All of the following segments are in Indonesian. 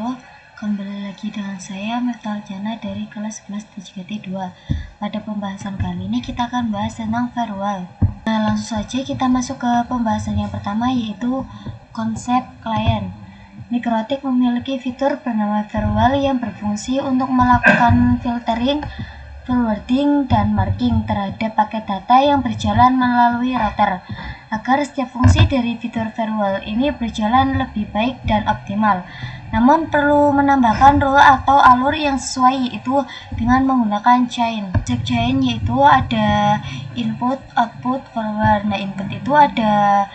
wabarakatuh. Kembali lagi dengan saya Miftah Jana dari kelas 11 D3T2. Pada pembahasan kali ini kita akan bahas tentang firewall. Nah, langsung saja kita masuk ke pembahasan yang pertama, yaitu konsep klien. Mikrotik memiliki fitur bernama firewall yang berfungsi untuk melakukan filtering, forwarding, dan marking terhadap paket data yang berjalan melalui router, agar setiap fungsi dari fitur firewall ini berjalan lebih baik dan optimal. Namun perlu menambahkan rule atau alur yang sesuai, yaitu dengan menggunakan chain. Konsep chain yaitu ada input, output, forward. Nah, input itu ada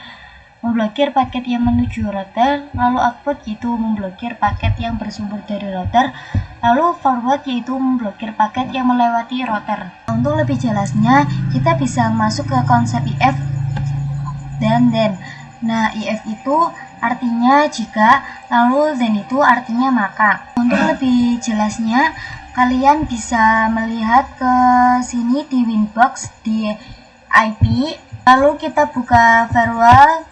memblokir paket yang menuju router, lalu output yaitu memblokir paket yang bersumber dari router, lalu forward yaitu memblokir paket yang melewati router. Untuk lebih jelasnya, kita bisa masuk ke konsep if dan then. Nah, if itu artinya jika, lalu then itu artinya maka. Untuk lebih jelasnya, kalian bisa melihat ke sini di Winbox di IP, lalu kita buka firewall.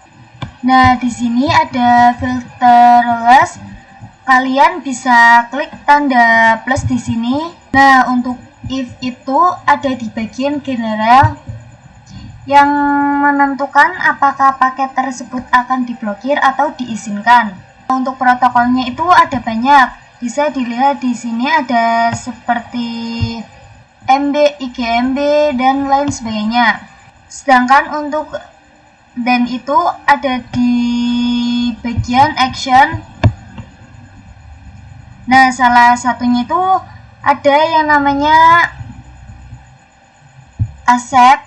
Nah, di sini ada filterless. Kalian bisa klik tanda plus di sini. Nah, untuk if itu ada di bagian general yang menentukan apakah paket tersebut akan diblokir atau diizinkan. Untuk protokolnya itu ada banyak. Bisa dilihat di sini ada seperti MB, IGMB, dan lain sebagainya. Sedangkan untuk dan itu ada di bagian action. Nah, salah satunya itu ada yang namanya accept,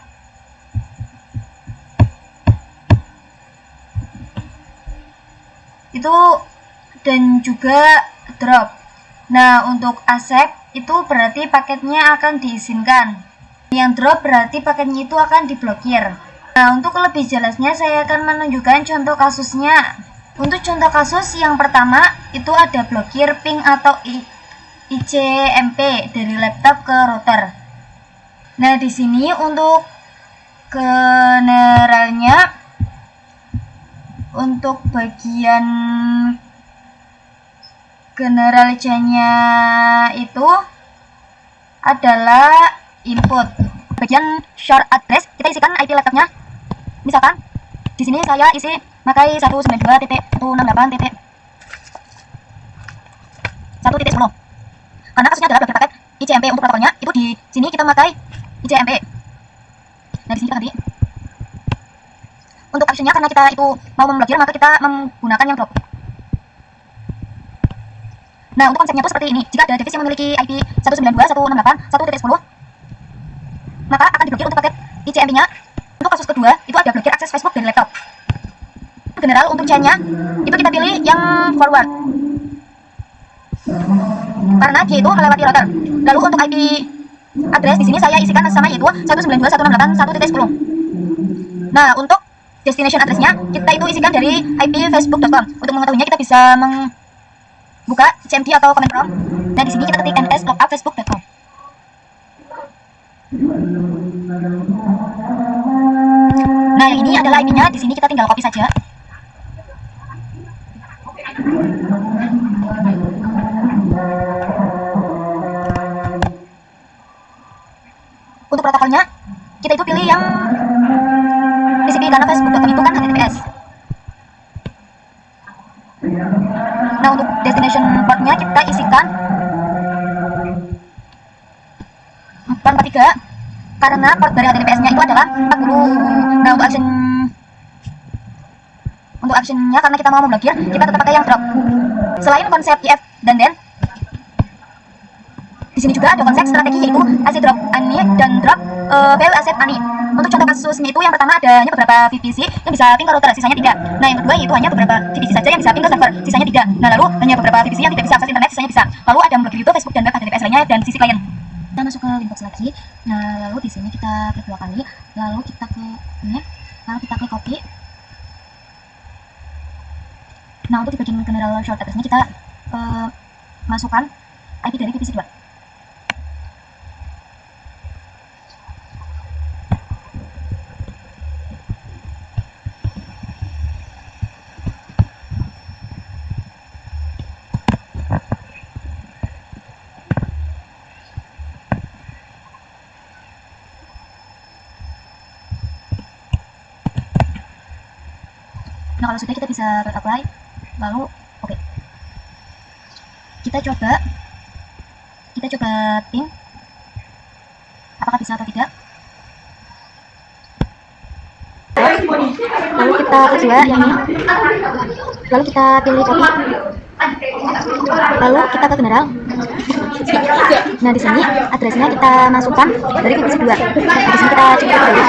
itu dan juga drop. Nah, untuk accept itu berarti paketnya akan diizinkan. Yang drop berarti paketnya itu akan diblokir. Nah, untuk lebih jelasnya saya akan menunjukkan contoh kasusnya. Untuk contoh kasus yang pertama itu ada blokir ping atau ICMP dari laptop ke router. Nah, di sini untuk generalnya, untuk bagian generalnya itu adalah input. Bagian short address kita isikan IP laptopnya. Misalkan di sini saya isi pakai 192.168.1.10. Karena kasusnya adalah blokir paket ICMP, untuk protokolnya itu di sini kita pakai ICMP. Nah, di sini kita ganti. Untuk actionnya, karena kita itu mau memblokir, maka kita menggunakan yang drop. Nah, untuk konsepnya itu seperti ini. Jika ada device yang memiliki IP 192.168.1.10, maka akan diblokir untuk paket ICMP-nya. Untuk kasus kedua, itu ada blokir akses Facebook dari laptop. General untuk chain-nya, itu kita pilih yang forward, karena dia itu melewati router. Lalu untuk IP address di sini saya isikan sama, yaitu 192.168.1.10. Nah, untuk destination address-nya kita itu isikan dari IP facebook.com. Untuk mengetahuinya kita bisa membuka CMD atau command prompt. Dan di sini kita ketik ns lookup facebook.com. Nah, yang ini adalah IP-nya. Di sini kita tinggal copy saja. Untuk protokolnya kita itu pilih yang TCP, karena facebook.com itu kan HTTPS. Nah, untuk destination portnya kita isikan 443, karena port dari HTTPS-nya itu adalah 40. Nah, untuk actionnya, karena kita mau memblokir, kita tetap pakai yang drop. Selain konsep if dan then, di sini juga ada konsep strategi, yaitu asset drop ani dan drop fail asset ani. Untuk contoh kasusnya itu yang pertama adanya beberapa VPC yang bisa ping ke router, sisanya tidak. Nah, yang kedua itu hanya beberapa VPC saja yang bisa ping ke server, sisanya tidak. Nah, lalu hanya beberapa VPC yang tidak bisa akses internet, sisanya bisa. Lalu ada memblokir itu Facebook dan web HTTPS lainnya dan sisi klien. Kita masuk ke Winbox lagi. Nah, lalu di sini kita klik 2 kali, lalu kita ke ini, lalu kita klik copy. Nah, untuk di bagian general short address-nya kita masukkan IP dari VPC 2. kalau sudah kita bisa apply, lalu oke. Kita coba ping apakah bisa atau tidak. Lalu kita kedua yang ini, lalu kita pilih copy, lalu kita ke general. Nah di sini addressnya kita masukkan dari divisi 2. Nah, di sini kita coba dulu.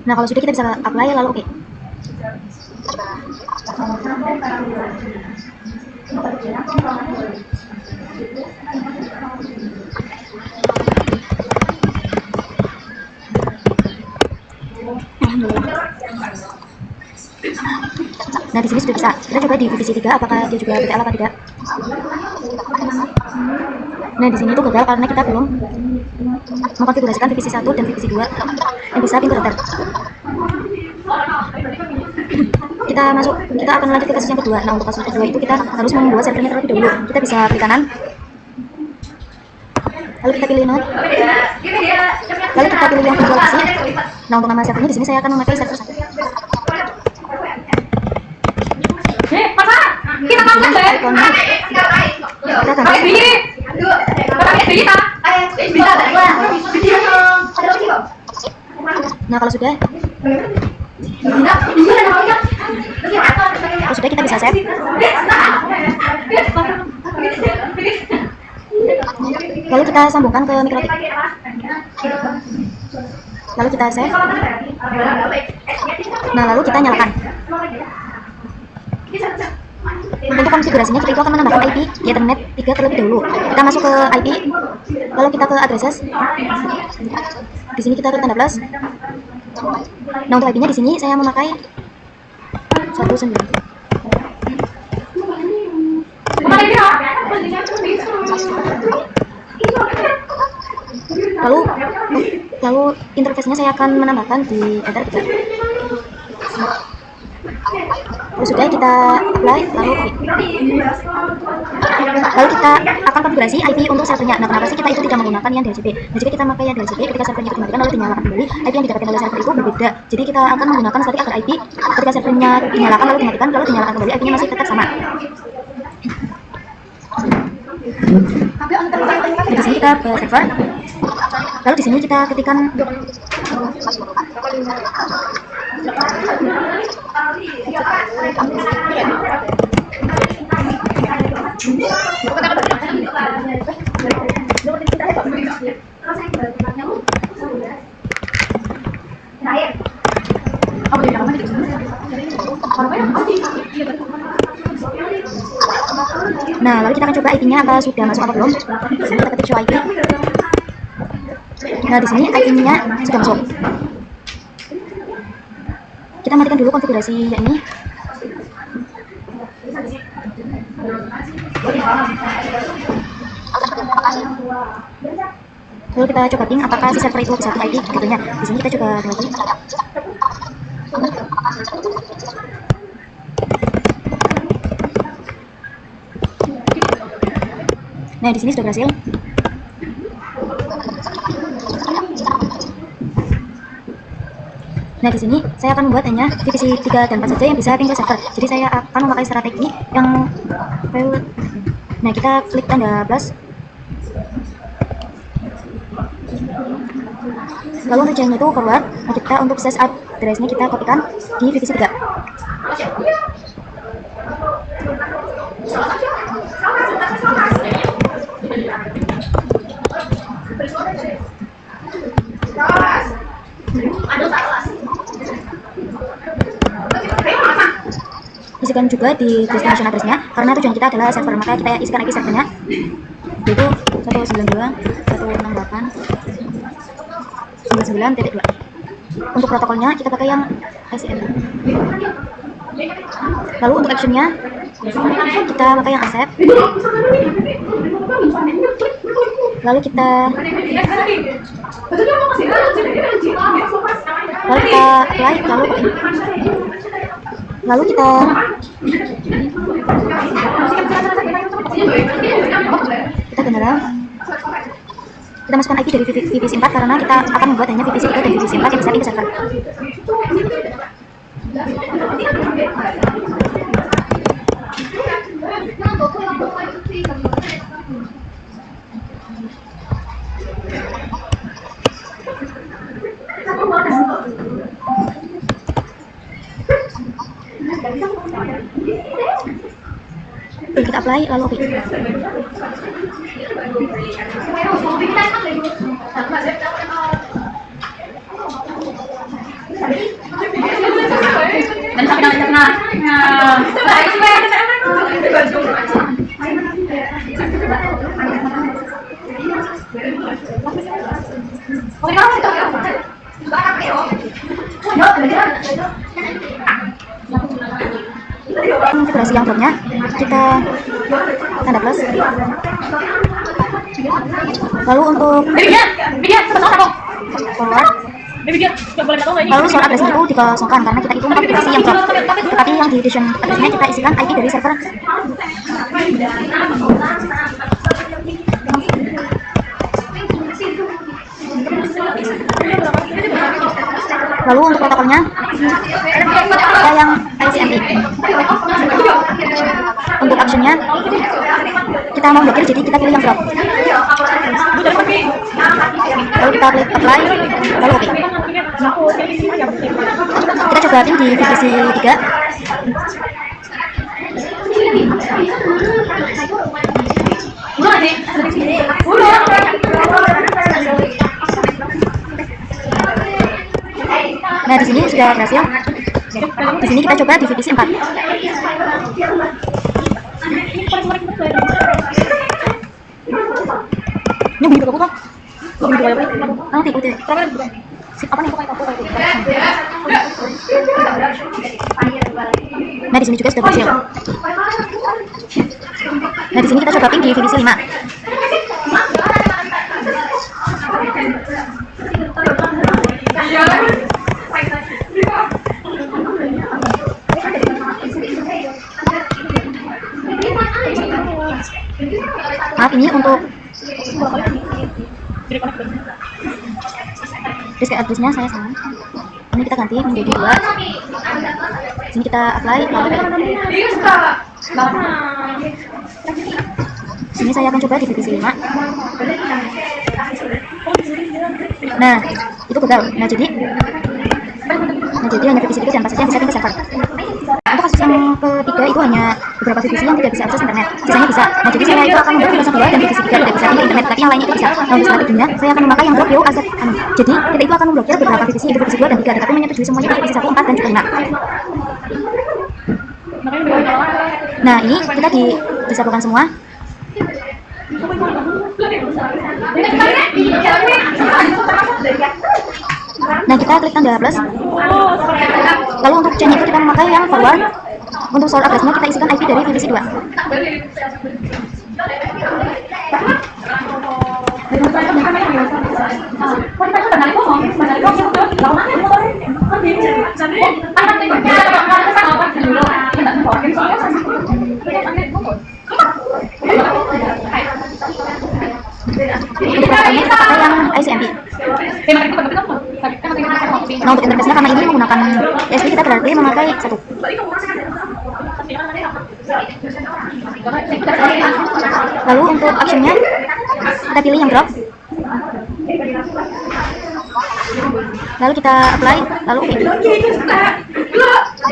Nah kalau sudah kita bisa apply lalu oke. Nah di sini sudah bisa. Kita coba di divisi 3 apakah dia juga PTL apa tidak. Nah di sini tuh gagal karena kita belum mengkonfigurasikan divisi 1 dan divisi 2 yang bisa pintu daftar. Kita akan lanjut ke kasus yang kedua. Nah untuk kasus kedua itu kita harus membuat servernya terlebih dahulu. Kita bisa klik kanan, lalu kita pilih node, lalu kita pilih yang virtual PC. Nah untuk nama servernya di sini saya akan memakai server 1. Kita ganti. Nah kalau sudah kita bisa save. Lalu kita sambungkan ke mikrotik. Lalu kita save. Nah lalu kita nyalakan. Untuk konfigurasinya kita itu akan menambahkan IP Ethernet 3 terlebih dahulu. Kita masuk ke IP, lalu kita ke addresses. Di sini kita klik tanda plus. Nah untuk IP-nya di sini saya memakai 19. Lalu interface-nya saya akan menambahkan di Ether 3. Lalu sudah kita apply, lalu kita akan konfigurasi IP untuk servernya. Nah kenapa sih kita itu tidak menggunakan yang DHCP? Nah jika kita memakai yang DHCP, ketika servernya itu dimatikan lalu dinyalakan kembali, IP yang didapatkan oleh server itu berbeda. Jadi kita akan menggunakan static agar IP ketika servernya dinyalakan lalu dimatikan lalu dinyalakan kembali, IP-nya masih tetap sama. Nah, di sini kita ke server, lalu di sini kita ketikkan nah lalu kita akan coba IP-nya apa sudah masuk apa belum. Di sini kita ketik show IP. Nah di sini IP-nya sudah masuk. Kita matikan dulu konfigurasi yang ini. Lalu kita coba ping apakah si server itu bisa IP gitu-nya. Di sini kita coba lagi. Nah di sini sudah berhasil. Nah di sini saya akan membuat hanya divisi 3 dan 4 saja yang bisa ping ke server. Jadi saya akan memakai strategi yang nah kita klik tanda plus. Lalu untuk change itu forward. Nah kita untuk ses address-nya kita kopikan di divisi 3. Isikan juga di destination address-nya karena tujuan kita adalah server, maka kita isikan lagi servernya yaitu 192.168.99.2. Untuk protokolnya kita pakai yang ICM. Lalu untuk actionnya kita pakai yang accept. Lalu kita lalu kita apply, lalu kita general, kita masukkan IP dari VPC 4 karena kita akan membuat hanya VPC 3 dan VPC 4 yang bisa ke server. Oke, kita apply lalu oke. Durasi yang dropnya kita tanda plus. Lalu untuk forward, lalu soal address itu dikosongkan karena kita itu untuk durasi yang drop, tetapi yang di edition addressnya kita isikan IP dari server. Lalu untuk protokolnya kita yang ICMP. Untuk actionnya kita mau blokir, jadi kita pilih yang drop. Lalu kita klik apply, lalu oke. Kita coba pin di VPC 3. Nah, di sini sudah berhasil. Di sini kita coba di VPC 4. Ini bunyi buku Bang. Bunyi buku apa? Nanti itu. Apa nih buku itu? Nah, di sini juga sudah berhasil. Nah, di sini kita coba pin di VPC 5. Maaf, ini untuk disk addressnya saya salah. Ini kita ganti menjadi 2. Sini kita apply. Sini saya akan coba di VPC 5. Nah, itu gagal. Nah, jadi hanya VPC 3 dan password yang bisa ke server. Untuk kasus yang ketiga itu hanya beberapa VPC yang tidak bisa akses internet, sisanya bisa. Nah, jadi saya itu akan membuat VPC 2 dan VPC 3 tidak bisa ke internet, tapi yang lainnya itu bisa. Nah, untuk strateginya saya akan memakai yang block asset. Jadi kita itu akan memblokir beberapa VPC, itu VPC 2 dan 3, tetapi menyetujui semuanya di VPC 1, 4 dan juga 5. Nah, ini kita disablokan semua. Nah, kita klik tanda plus. Lalu untuk chain itu kita memakai yang forward. Untuk source address-nya kita isikan IP dari VPC 2. Untuk protokolnya kita pakai yang ICMP. Nah, untuk interface-nya karena ini menggunakan TSP, kita berarti memakai 1. Lalu untuk actionnya kita pilih yang drop. Lalu kita apply, lalu oke.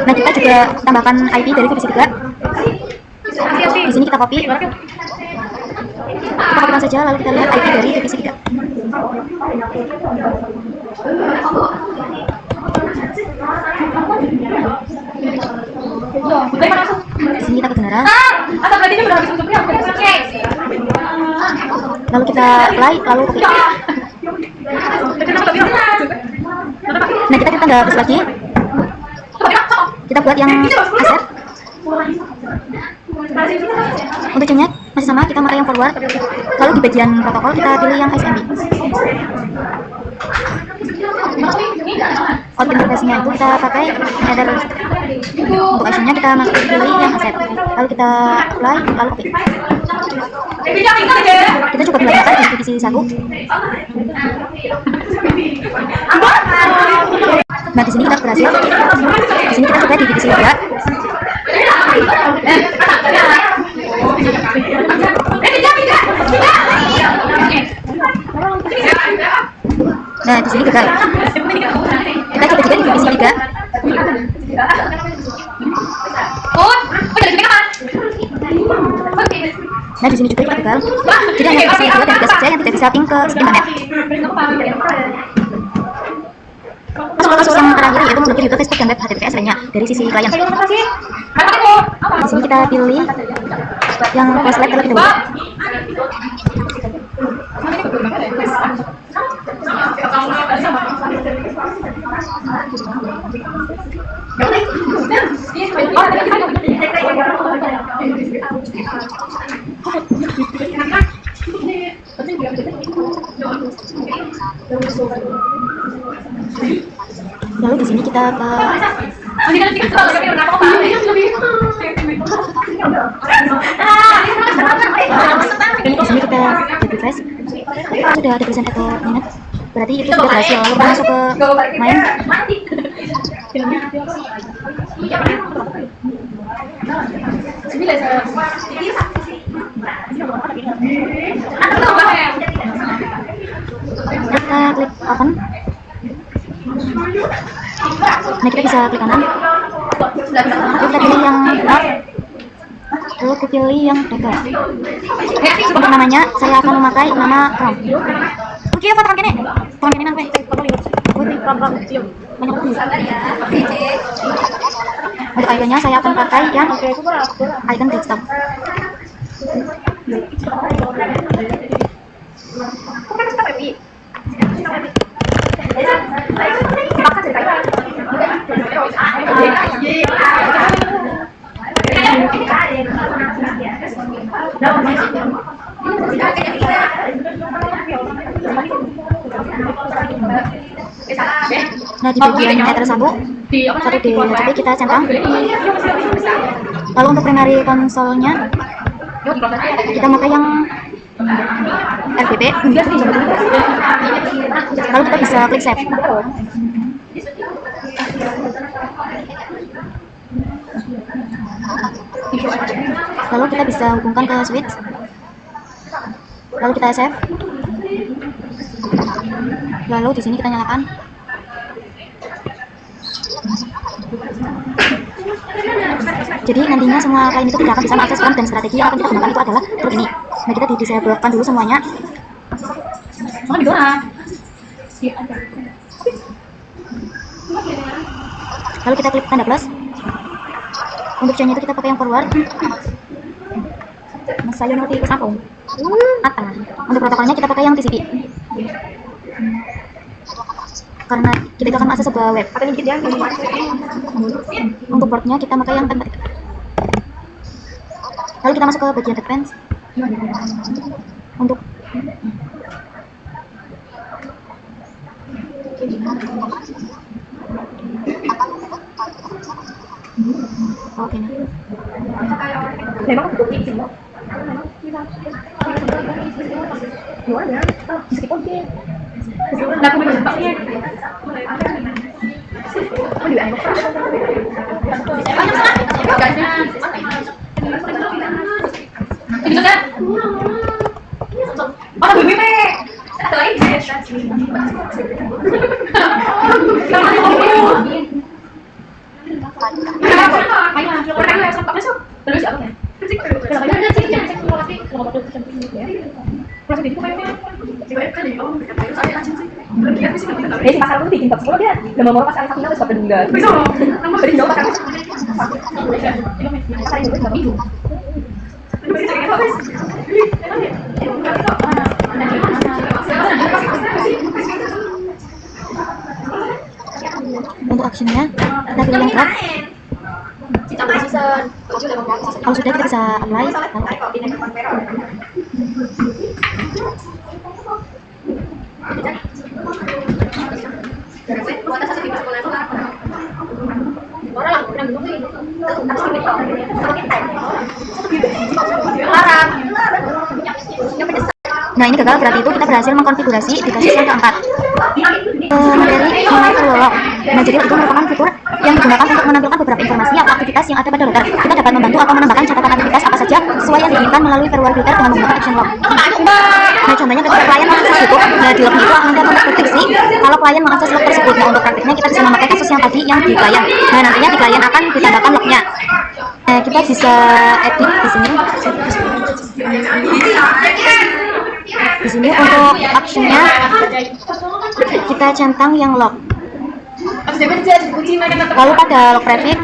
Nah, kita juga tambahkan IP dari VPC 3. Di sini kita copy. Kita kopikan saja, lalu kita lihat IP dari VPC 3. Di sini kita ke general. Lalu kita apply, lalu oke. Nah, kita tambah plus lagi. Kita buat yang aset. Untuk chainnya masih sama, kita pakai yang forward. Lalu di bagian protokol kita pilih yang SMB. out interface-nya itu kita pakai header. Untuk actionnya kita pilih yang asset, lalu kita apply, lalu oke. Kita cukup melakukan di divisi 1. Nah di sini kita berhasil. Di sini kita coba di divisi 2. Nah di sini gagal. Kita coba juga di divisi 3. Nah di sini juga kita gagal. Jadi hanya divisi 2 dan 3 saja yang tidak bisa ping ke internet. Kasus yang terakhir yaitu memblokir YouTube, Facebook, dan web HTTPS lainnya dari sisi klien. Di sini kita pilih yang translate terlebih dahulu. Lalu di sini kita ke di sini kita refresh. Sudah ada tulisan echo minute, berarti itu sudah berhasil. Lalu kita masuk ke main. Kita klik open. Nah kita bisa klik kanan. Lalu kita pilih yang not. Lalu kita pilih yang dagger. Untuk namanya saya akan memakai nama Chrome. Oke, apa teman kene? Teman kene nang kowe. Untuk ikonnya saya akan pakai yang icon desktop. Nah di bagian header sabuk 1D jadi kita centang. Lalu untuk primary konsolnya kita pakai yang RGB. Lalu kita bisa klik save. Lalu kita bisa hubungkan ke switch. Lalu kita save. Lalu di sini kita nyalakan. Jadi nantinya semua klien itu tidak akan bisa mengakses RAM, dan strategi yang akan kita gunakan itu adalah seperti ini. Nah kita disablekan dulu semuanya. Lalu kita klik tanda plus. Untuk chainnya itu kita pakai yang forward. Saya nanti ke samping. Untuk protokolnya kita pakai yang TCP. Karena kita akan akses sebuah web. Untuk portnya kita pakai yang tempat. Lalu kita masuk ke bagian advance. Untuk oke. Memang si pasar itu bikin bab semua dia udah mau pasar satunya terus benda bisa beri dong pasar itu bab itu untuk actionnya kita pilih yang drag. Kalau sudah kita bisa apply. Nah, ini gagal, berarti itu kita berhasil mengkonfigurasi di kasus yang keempat. Materi mengenai log. Nah, jadi itu merupakan fitur yang digunakan untuk menampilkan beberapa informasi atau aktivitas yang ada pada logger. Kita dapat membantu atau menambahkan catatan aktivitas apa saja sesuai yang diinginkan melalui firewall filter dengan menggunakan action log. Nah, contohnya ketika klien mengakses YouTube, nah di lognya itu akan dapat terdeteksi kalau klien mengakses log tersebut. Nah, untuk praktiknya kita bisa memakai kasus yang tadi yang di klien. Nah, nantinya di klien akan ditambahkan lognya. Nah, kita bisa edit di sini. Di sini untuk actionnya kita centang yang log. Lalu pada log private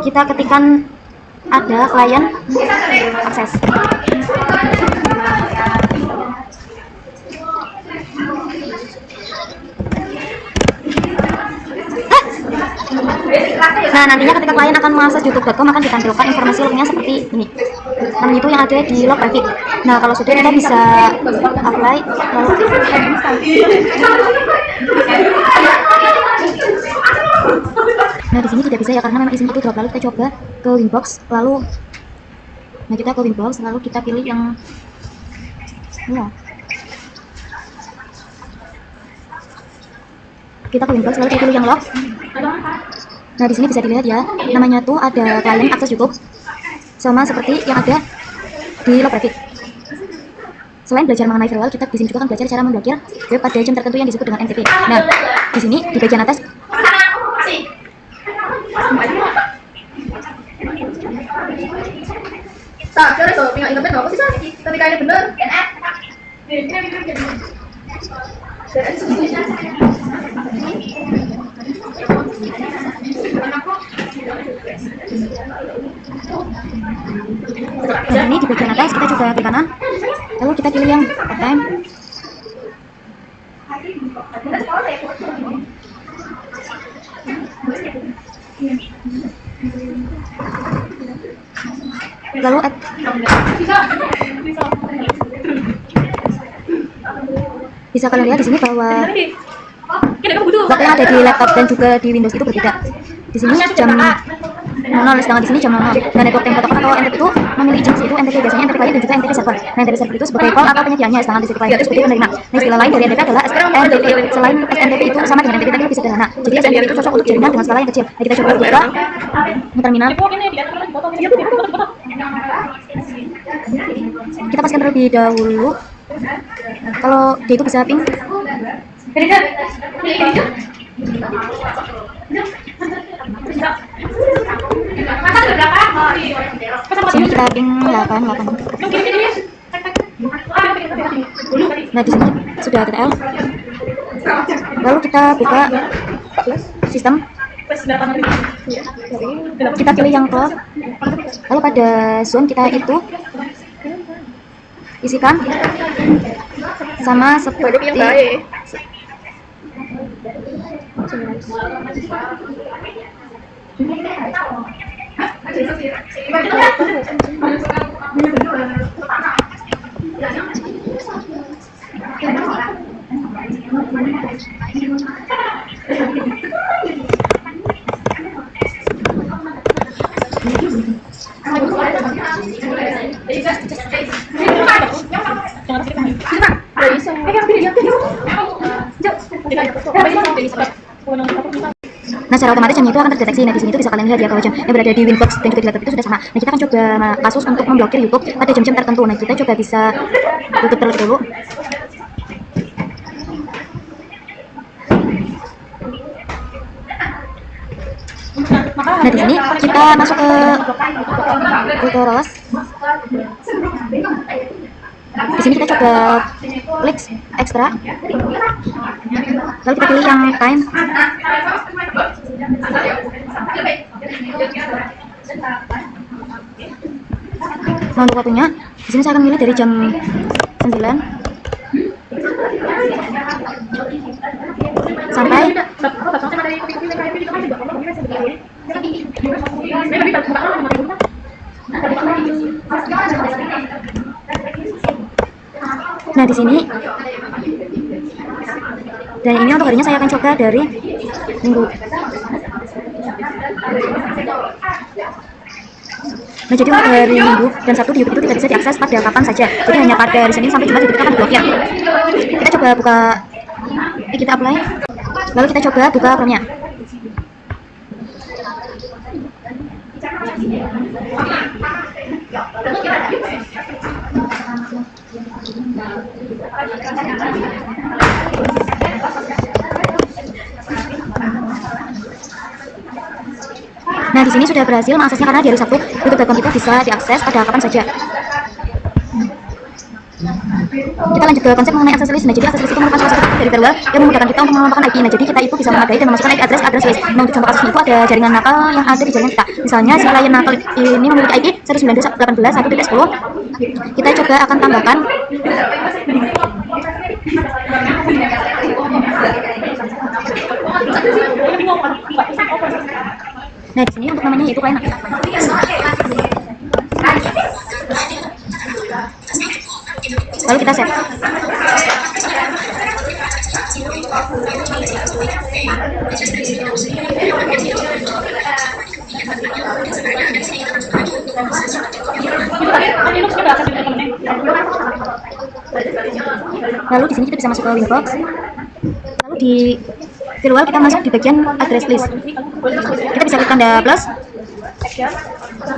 kita ketikkan ada klien akses. Nah, nantinya ketika klien akan mengakses youtube.com akan ditampilkan informasi lognya seperti ini. Nah, itu yang ada di log private. Nah, kalau sudah kita bisa apply lalu nah, di sini tidak bisa ya karena memang isinya itu drop. Lalu kita coba ke Winbox, lalu nah kita ke Winbox, lalu kita pilih yang ya. Kita ke Winbox, lalu kita pilih yang log. Nah, di sini bisa dilihat ya, namanya tuh ada klien akses YouTube sama seperti yang ada di log private. Selain belajar mengenai firewall, kita di sini juga akan belajar cara memblokir web pada jam tertentu yang disebut dengan NTP. Nah, di sini di bagian atas ketika ini benar nah, ini di bagian atas kita coba ke kanan, lalu kita pilih yang part-time. Lalu bisa kalian lihat di sini bahwa waktu yang ada di laptop dan juga di Windows itu berbeda. Di sini jam 00, sedangkan di sini jam 00. Dan network yang protokol atau NTP itu memilih jenis itu NTP, biasanya NTP client dan juga NTP server. Nah, NTP server itu sebagai call atau penyediaannya, sedangkan TCP client itu sebagai penerima. Nah, istilah lain dari NTP adalah SNTP. Selain SNTP itu sama dengan NTP tapi lebih sederhana. Jadi SNTP itu cocok untuk jaringan dengan skala yang kecil. Nah, kita coba buka terminal. Kita pastikan terlebih dahulu kalau dia itu bisa ping. Sini kita ping 8. Nah, di sini sudah TTL. Lalu kita buka sistem. Kita pilih yang cloud. Lalu pada zone kita itu isikan sama seperti nah, secara otomatis jamnya itu akan terdeteksi. Nah, di sini itu bisa kalian lihat ya kalau jam yang berada di Winbox dan juga di laptop itu sudah sama. Nah, kita akan coba kasus untuk memblokir YouTube pada jam-jam tertentu. Nah, kita coba bisa tutup terlebih dahulu. Nah, di sini kita masuk ke tutorials. Di sini kita coba klik ekstra, lalu kita pilih yang time. Nah, untuk waktunya di sini saya akan milih dari jam 9 sampai nah, di sini. Dan ini untuk harinya saya akan coba dari minggu. Nah, jadi untuk hari Minggu dan Sabtu di YouTube itu tidak bisa diakses pada kapan saja. Jadi hanya pada hari Senin sampai Jumat YouTube akan diblokir. Kita coba buka, kita apply. Lalu kita coba buka Chrome-nya. Nah, di sini sudah berhasil mengaksesnya karena di hari Sabtu YouTube.com itu bisa diakses pada kapan saja. Kita lanjut ke konsep mengenai akses list. Nah, jadi akses list itu merupakan salah satu dari firewall yang memudahkan kita untuk menambahkan IP. Nah, jadi kita itu bisa memadai dan memasukkan IP address list. Nah, untuk contoh kasusnya itu ada jaringan nakal yang ada di jaringan kita. Misalnya si klien nakal ini memiliki IP 192.1.10. Kita coba akan tambahkan nah, di sini untuk namanya yaitu klien nakal. Lalu kita save. Lalu di sini kita bisa masuk ke Winbox. Lalu di firewall kita masuk di bagian address list. Kita bisa klik tanda plus.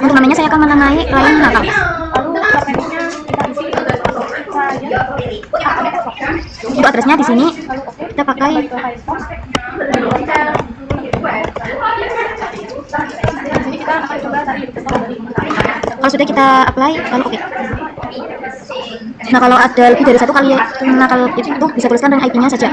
Untuk namanya saya akan menamai klien nakal. Untuk addressnya di sini kita pakai kalau sudah kita apply lalu oke. Nah, kalau ada lebih dari satu kali nakal itu bisa tuliskan dengan IP-nya saja.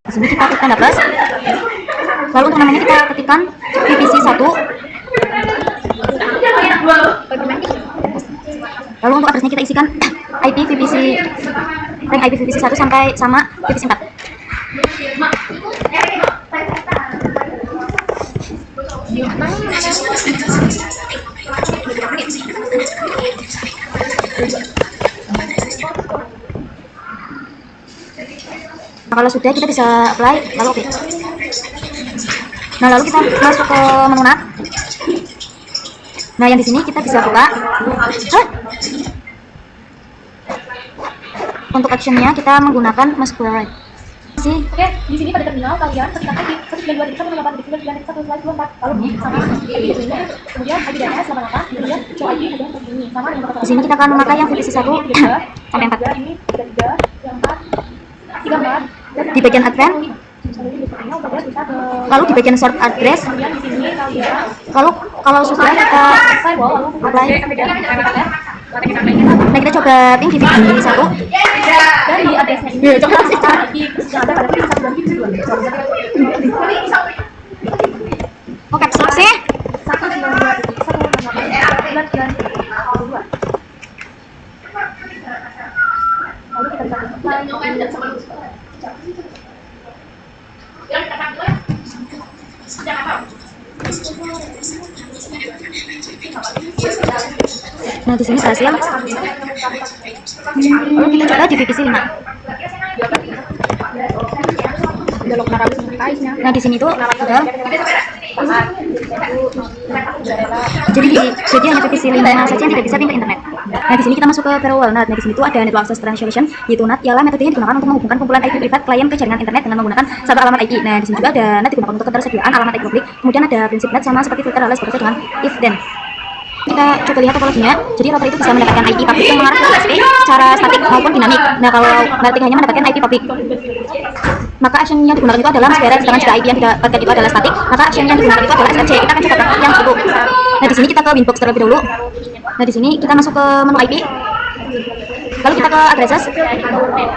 Di sini kita klik tanda plus. Lalu untuk namanya kita ketikkan PVC 1. Lalu untuk addressnya kita isikan IP PVC rank IP PVC 1 sampai sama PVC 4. Nah, kalau sudah kita bisa apply lalu oke. Nah, lalu kita masuk ke menu NAT. Nah, yang di sini kita bisa buka. Untuk actionnya kita menggunakan masuk ke right. Oke, di sini pada terminal kalian ketikkan ID 192.168.124 lalu sama kemudian ID data selama data kemudian show ID kemudian ini sama dengan Di sini kita akan memakai yang VPC 1 sampai 4. Ini 33, yang 4, 34 Di bagian advance. Lalu di bagian short address. Kalau sudah kita apply. Nah, kita coba ping di VPC 1. dan di addressnya ini coba ID yang ada pada Oke, selesai. 192.168.992. Lalu kita bisa Nah, di sini berhasil. Lalu kita coba di VPC 5. Nah, di sini tuh udah. Jadi hanya VPC 5 saja yang tidak bisa ping ke internet. Nah, di sini kita masuk ke firewall. Nah, di sini tuh ada network access translation, yaitu NAT ialah metode yang digunakan untuk menghubungkan kumpulan IP privat klien ke jaringan internet dengan menggunakan satu alamat IP. Nah, di sini juga ada NAT digunakan untuk ketersediaan alamat IP publik. Kemudian ada prinsip NAT sama seperti filter alias bekerja dengan if then. Kita coba lihat topologinya. Jadi router itu bisa mendapatkan IP publik yang mengarah ke TCP secara statik maupun dinamik. Nah, kalau nanti hanya mendapatkan IP publik. maka action yang digunakan itu adalah masquerade. Sedangkan jika IP yang didapatkan itu adalah static, maka action yang digunakan itu adalah SRC. Kita akan coba praktik yang itu. Nah, di sini kita ke Winbox terlebih dahulu. Nah, di sini kita masuk ke menu IP. Lalu kita ke addresses.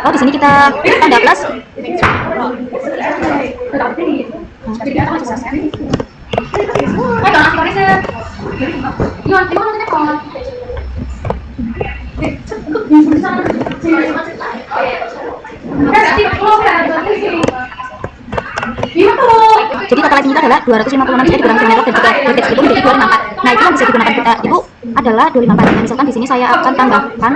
Lalu di sini kita tanda plus. Jadi total IP kita adalah 256 jika dikurangi kilometer dan jika deteksi itu menjadi 254. Nah, itu yang bisa digunakan kita itu adalah 254. Nah, misalkan di sini saya akan tambahkan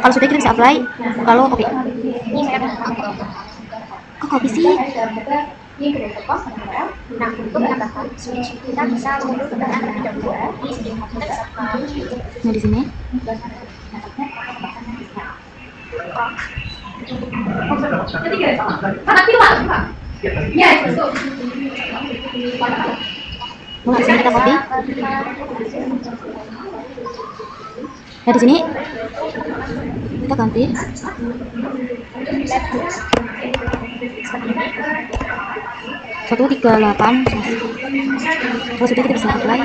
kalau sudah kita bisa apply. Kalau oke. Kok copy sih? Nah, untuk menambahkan switch kita bisa mengunduh kendaraan terlebih dahulu. Di sini kita bisa Nah, di sini. Oh, di sini kita copy. Nah, di sini kita ganti. Satu 38. Kalau sudah kita bisa apply.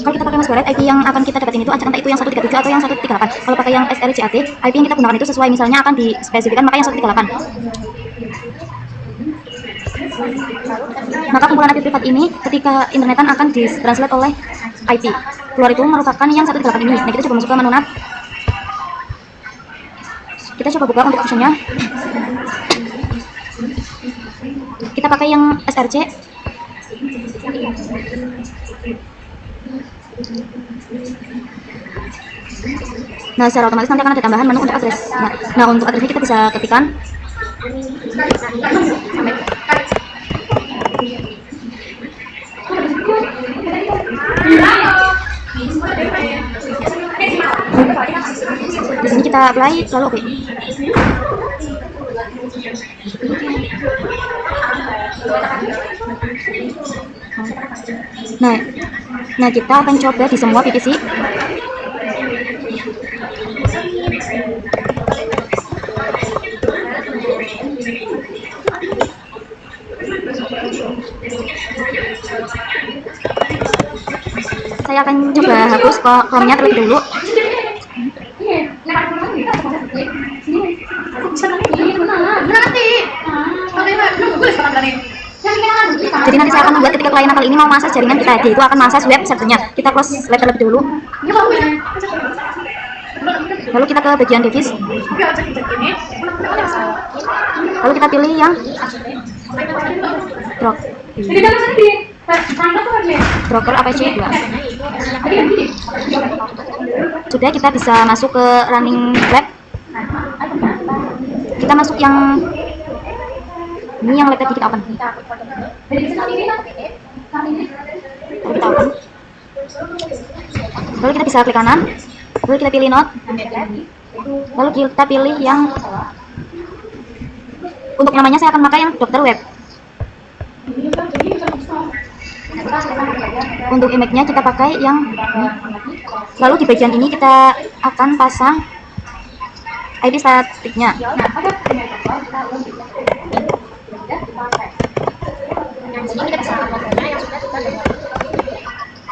Kalau kita pakai masquerade, IP yang akan kita dapatin itu entah itu yang 137 atau yang 138. Kalau pakai yang SRCAT, IP yang kita gunakan itu sesuai, misalnya akan dispesifikan maka yang 138. Maka kumpulan IP privat ini ketika internetan akan ditranslate oleh IP. Keluar itu merupakan yang 138 ini. Nah, kita coba masuk ke menu NAT. Kita coba buka untuk optionnya. Kita pakai yang SRC. Nah, secara otomatis nanti akan ada tambahan menu untuk address. Nah, untuk addressnya kita bisa ketikkan di sini kita apply lalu oke. Nah, kita akan coba di semua PVC. Saya akan coba hapus Chrome-nya terlebih dahulu. Jadi nanti saya akan membuat ketika klien kali ini mau mengakses jaringan kita, yaitu akan mengakses web servernya. Kita close web terlebih dahulu. Lalu kita ke bagian device. Lalu kita pilih yang broker APC 2. Sudah, kita bisa masuk ke running web. Kita masuk yang ini yang laptop kita open. Lalu kita bisa klik kanan. Lalu kita pilih note. Lalu kita pilih yang untuk namanya saya akan pakai yang dokter web. Untuk image-nya kita pakai yang ini. Lalu di bagian ini kita akan pasang ID statiknya.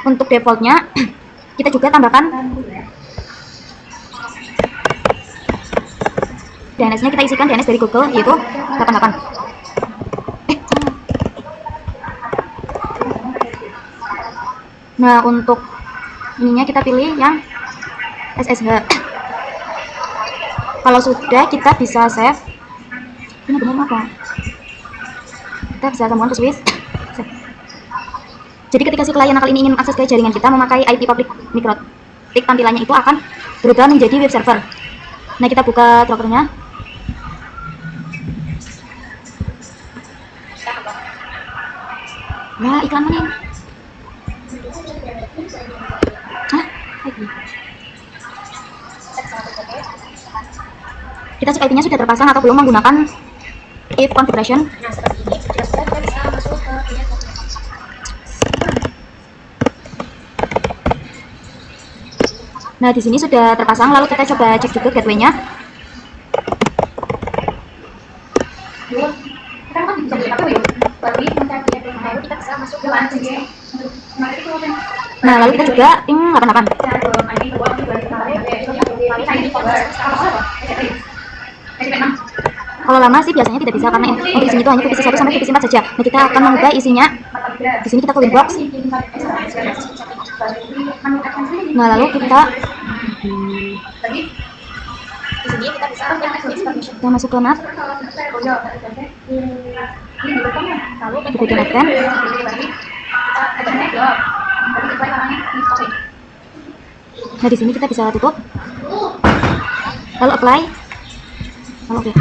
Untuk defaultnya kita juga tambahkan DNS-nya, kita isikan DNS dari Google yaitu 88. Nah, untuk ininya kita pilih yang SSH. Kalau sudah, kita bisa save. Ini benar apa? Kita bisa sambungkan ke Swiss. Save. Jadi ketika si klien kali ini ingin akses ke jaringan kita memakai IP public microtik, tampilannya itu akan berubah menjadi web server. Nah, kita buka brokernya. Nah, iklan mana ini? Kita cek IP-nya sudah terpasang atau belum menggunakan if configuration. Nah, di sini sudah terpasang, lalu kita coba cek juga gateway-nya. Nah, lalu kita juga ping 88. Kalau lama sih biasanya tidak bisa karena untuk isinya itu hanya PVC 1 sampai PVC 4 saja. Nah, kita akan mengubah isinya. Di sini kita ke Winbox. Nah, lalu kita masuk ke map. Di bagian advance. Nah, di sini kita bisa tutup. Lalu apply. Lalu oke.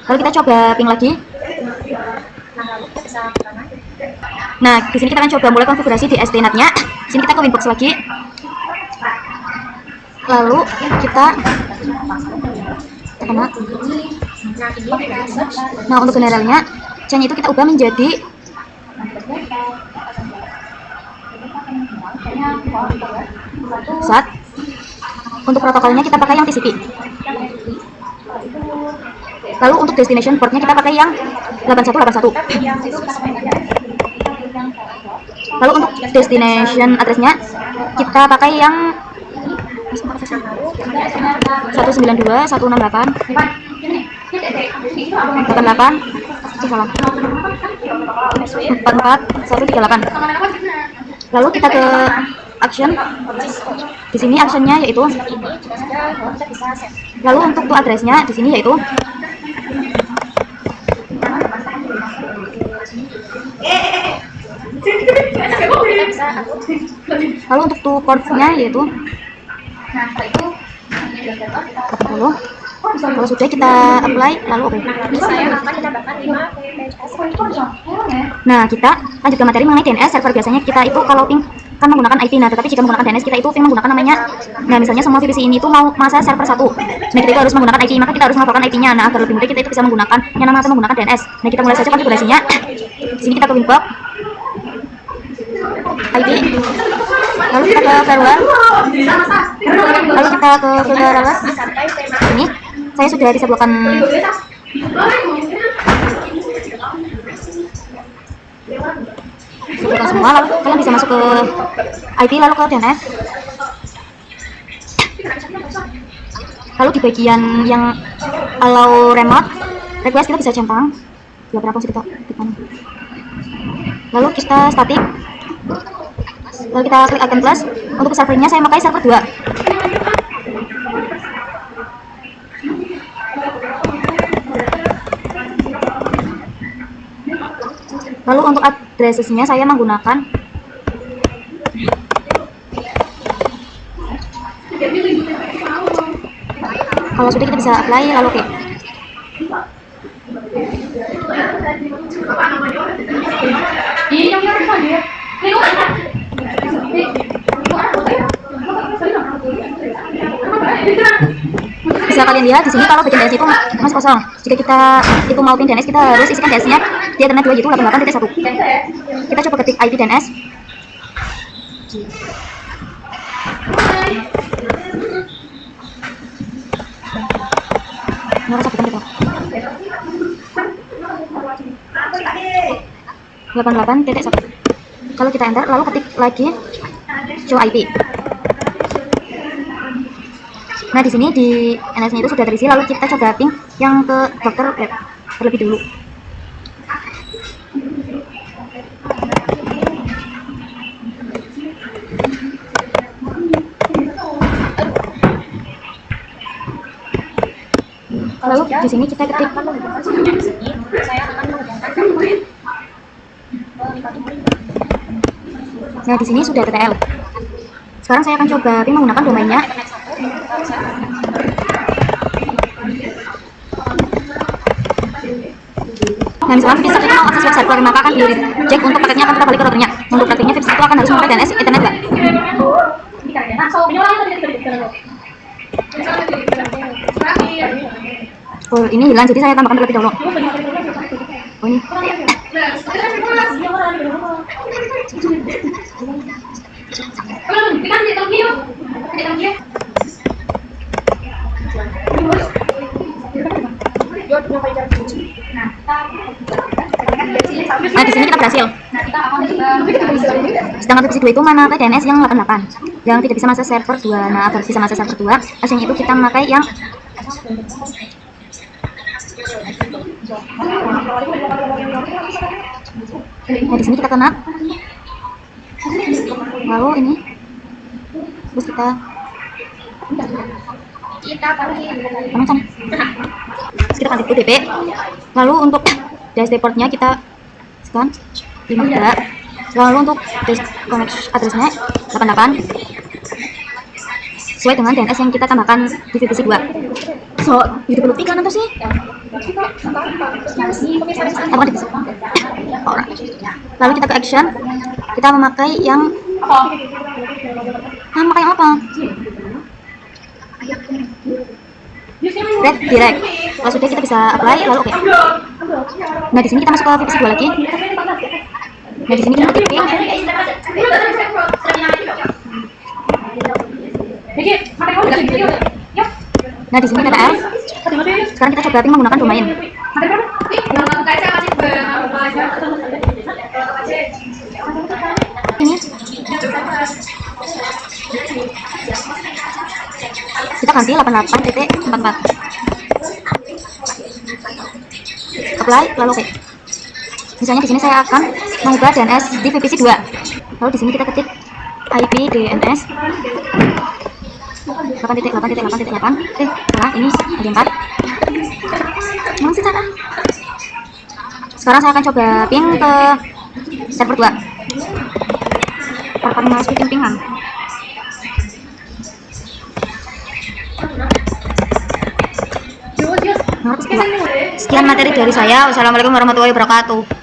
Lalu kita coba ping lagi. Nah, di sini kita akan coba mulai konfigurasi di ST-NAT-nya. Di sini kita ke Winbox lagi. Lalu kita tekan. Nah, untuk generalnya, C-nya itu kita ubah menjadi SAT. Untuk protokolnya kita pakai yang TCP. Lalu untuk destination portnya kita pakai yang 8181. Lalu untuk destination addressnya kita pakai yang 192.168 44.138. Lalu kita ke action. Di sini actionnya yaitu, lalu untuk to addressnya di sini yaitu lalu untuk to portnya yaitu 80. Kalau sudah kita apply lalu oke. Nah, kita lanjut ke materi mengenai DNS server. Biasanya kita itu kalau ping kan menggunakan IP. Nah, tetapi jika menggunakan DNS kita itu ping menggunakan namanya. Nah, misalnya semua VPC ini itu mau masa server 1. Nah, kita itu harus menggunakan IP, maka kita harus melaporkan IP-nya. Nah, agar lebih mudah kita itu bisa menggunakan yang nama atau menggunakan DNS. Nah, kita mulai saja konfigurasinya. Di sini kita ke Winbox. IP. Lalu kita ke firewall. Lalu kita ke firewall. Ini saya sudah disebutkan. Sebutkan semua, lalu kalian bisa masuk ke IP lalu ke DNS. Lalu di bagian yang allow remote request kita bisa centang berapa sih kita tekan. Lalu kita static. Lalu kita klik icon plus. Untuk servernya saya pakai server 2. Lalu untuk addressesnya saya menggunakan kalau sudah kita bisa apply lalu oke. Bisa kalian lihat di sini kalau bagian DNS itu masih kosong. Jika kita itu mau pin DNS kita harus isikan DNS-nya di Ethernet 2 yaitu 88.1. Kita coba ketik IP DNS. Nggak usah kita 88.1. Kalau kita enter lalu ketik lagi show IP. Nah, di sini di NS-nya itu sudah terisi, lalu kita coba ping yang ke dokter web terlebih dulu. Lalu di sini kita ketik nah, di sini sudah TTL. Sekarang saya akan coba ping menggunakan domainnya. Nah, misalkan VPC kita mau akses web server, maka akan di reject untuk paketnya akan kita balik ke routernya. Untuk praktiknya VPC itu akan harus memakai DNS Ethernet 2. Oh, ini hilang jadi saya tambahkan terlebih dahulu. Oh, ini menyampaikan. Nah, di sini kita berhasil. Sedangkan divisi 2 itu memakai DNS yang 88 yang tidak bisa masuk server 2. Nah, agar bisa masuk server 2, hasilnya itu kita memakai yang nah, di sini kita kena. Lalu ini terus kita teman-teman terus kita ganti DP. Lalu untuk DST portnya kita scan 53. Lalu untuk disconnect addressnya 88 sesuai dengan DNS yang kita tambahkan di divisi 2. So, itu perlu tiga nanti sih. Apa divisi? Alright. Lalu kita ke action. Kita memakai yang memakai yang apa? Red direct. Kalau sudah kita bisa apply lalu oke. Nah, di sini kita masuk ke divisi 2 lagi. Nah, di sini kita ketik ping. Nah, di sini PPL. Sekarang kita coba ping menggunakan domain. Ini kita ganti 88.44. Apply lalu oke. Misalnya di sini saya akan mengubah DNS di divisi 2. Lalu di sini kita ketik IP DNS 8.8.8.8. Salah, ini ada 4. Memang sih salah. Sekarang saya akan coba ping ke server 2. Akan masukin ping-pingan. Sekian materi dari saya. Wassalamualaikum warahmatullahi wabarakatuh.